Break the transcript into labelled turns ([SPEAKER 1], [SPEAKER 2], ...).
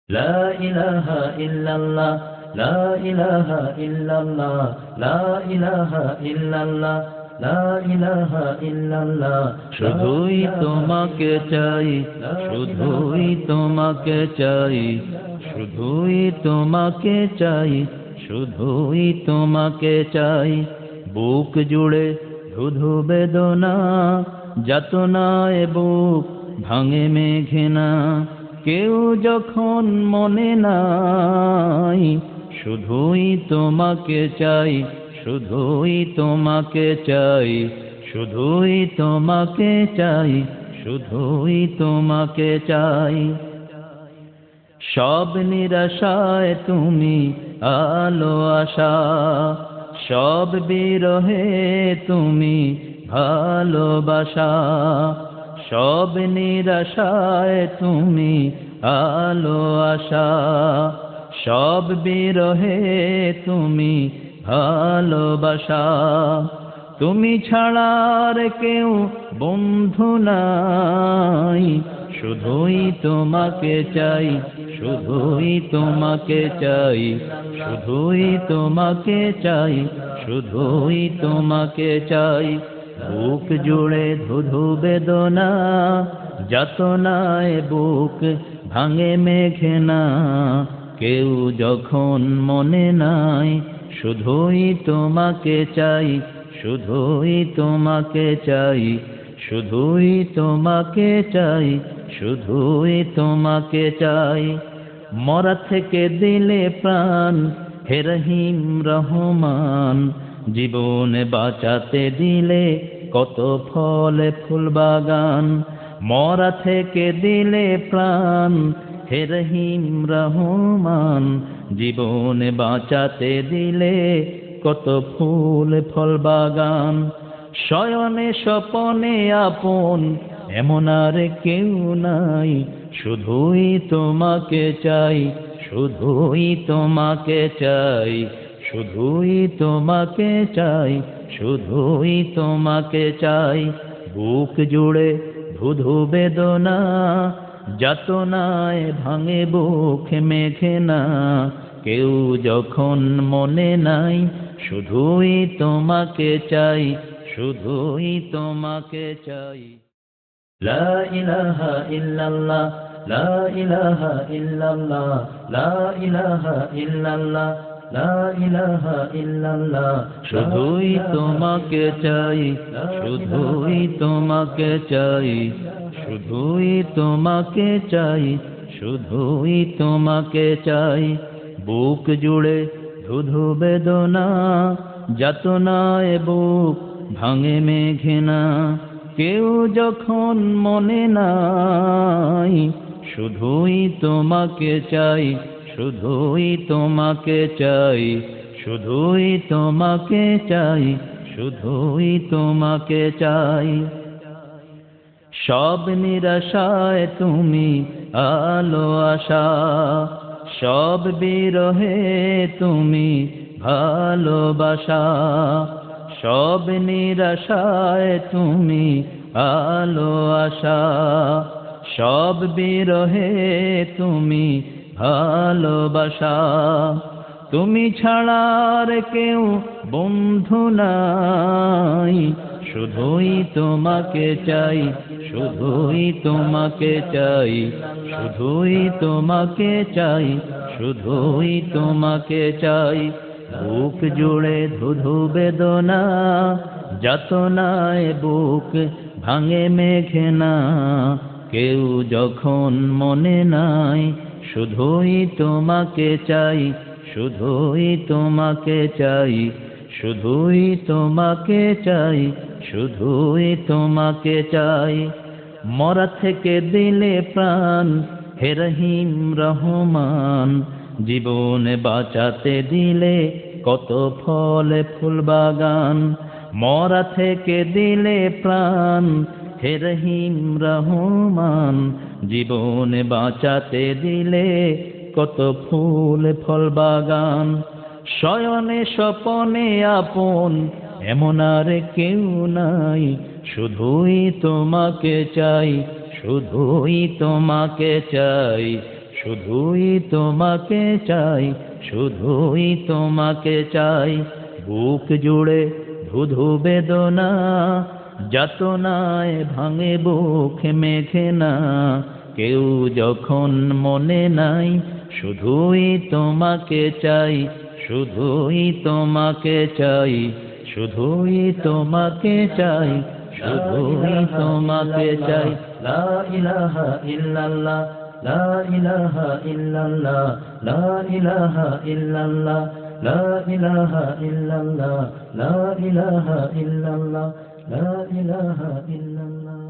[SPEAKER 1] لا إله إلا الله لا إله إلا الله لا إله إلا الله لا إله إلا الله
[SPEAKER 2] শুধুই তোমাকে চাই শুধুই তোমাকে চাই শুধুই তোমাকে চাই শুধুই তোমাকে চাই বুক জুড়ে ধুধু বেদনা যাতনায় বুক ভাঙে মেঘে না কেউ যখন মনে নাই শুধুই তোমাকে চাই শুধুই তোমাকে চাই শুধুই তোমাকে চাই শুধুই তোমাকে চাই সব নিরাশায় তুমি আলো আশা সব বিরহে তুমি ভালোবাসা সব নিরাশায় তুমি আলো আশা সব বিরহে তুমি ভালোবাসা তুমি ছাড়ার কেউ বন্ধু নাই শুধুই তোমাকে চাই শুধুই তোমাকে চাই শুধুই তোমাকে চাই শুধুই তোমাকে চাই বুক জুড়ে ধুধু বেদনা যাতনায় বুক ভাঙে মেঘে না কেউ যখন মনে নাই শুধুই তোমাকে চাই শুধুই তোমাকে চাই শুধুই তোমাকে চাই শুধুই তোমাকে চাই মরা থেকে দিলে প্রাণ হে রহিম রহমান জীবনে বাঁচাতে দিলে কত ফল ফুল বাগান মরা থেকে দিলে প্রাণ হে রহিম রহমান জীবনে বাঁচাতে দিলে কত ফুল ফল বাগান শয়নে স্বপনে আপন এমন আর কেউ নাই শুধুই তোমাকে চাই শুধুই তোমাকে চাই শুধুই তোমাকে চাই শুধুই তোমাকে চাই বুক জুড়ে ধুধু বেদনা যাতনায় ভাঙে বুক মেঘে না কেউ যখন মনে নাই শুধুই তোমাকে চাই শুধুই তোমাকে চাই
[SPEAKER 1] لا إله إلا الله لا إله إلا الله لا إله إلا الله لا إله إلا الله
[SPEAKER 2] শুধুই তোমাকে চাই শুধুই তোমাকে চাই শুধুই তোমাকে চাই শুধুই তোমাকে চাই বুক জুড়ে ধুধু বেদনা যাতনায় বুক ভাঙে মেঘে না কেউ যখন মনে নাই শুধুই তোমাকে চাই শুধুই তোমাকে চাই শুধুই তোমাকে চাই শুধুই তোমাকে চাই সব নিরাশায় তুমি আলো আশা সব বিরহে তুমি ভালোবাসা সব নিরাশায় তুমি আলো আশা সব বিরহে তুমি ভালোবাসা তুমি ছাড়ার কেউ বন্ধু নাই শুধুই তোমাকে চাই শুধুই তোমাকে চাই শুধুই তোমাকে চাই শুধুই তোমাকে চাই বুক জুড়ে ধুধু বেদনা যাতনায় বুক ভাঙে মেঘে না কেউ যখন মনে নাই শুধুই তোমাকে চাই শুধুই তোমাকে চাই শুধুই তোমাকে চাই শুধুই তোমাকে চাই মরা থেকে দিলে প্রাণ হে রহিম রহমান জীবনে বাঁচাতে দিলে কত ফল ফুল বাগান মরা থেকে দিলে প্রাণ হে রহিম রহমান জীবনে বাঁচাতে দিলে কত ফুল ফল বাগান শয়নে স্বপনে আপন এমন আর কেউ নাই শুধুই তোমাকে চাই শুধুই তোমাকে চাই শুধুই তোমাকে চাই, শুধুই তোমাকে চাই। বুক জুড়ে ধুধু বেদনা, যাতনায় ভাঙে বুক মেঘে না। কেউ যখন মনে নাই, শুধুই তোমাকে চাই, শুধুই তোমাকে চাই, শুধুই তোমাকে চাই, শুধুই তোমাকে চাই।
[SPEAKER 1] লা ইলাহা ইল্লাল্লাহ, লা ইলাহা ইল্লাল্লাহ, লা ইলাহা ইল্লাল্লাহ, লা ইলাহা ইল্লাল্লাহ, লা ইলাহা ইল্লাল্লাহ, লা ইলাহা ইল্লাল্লাহ।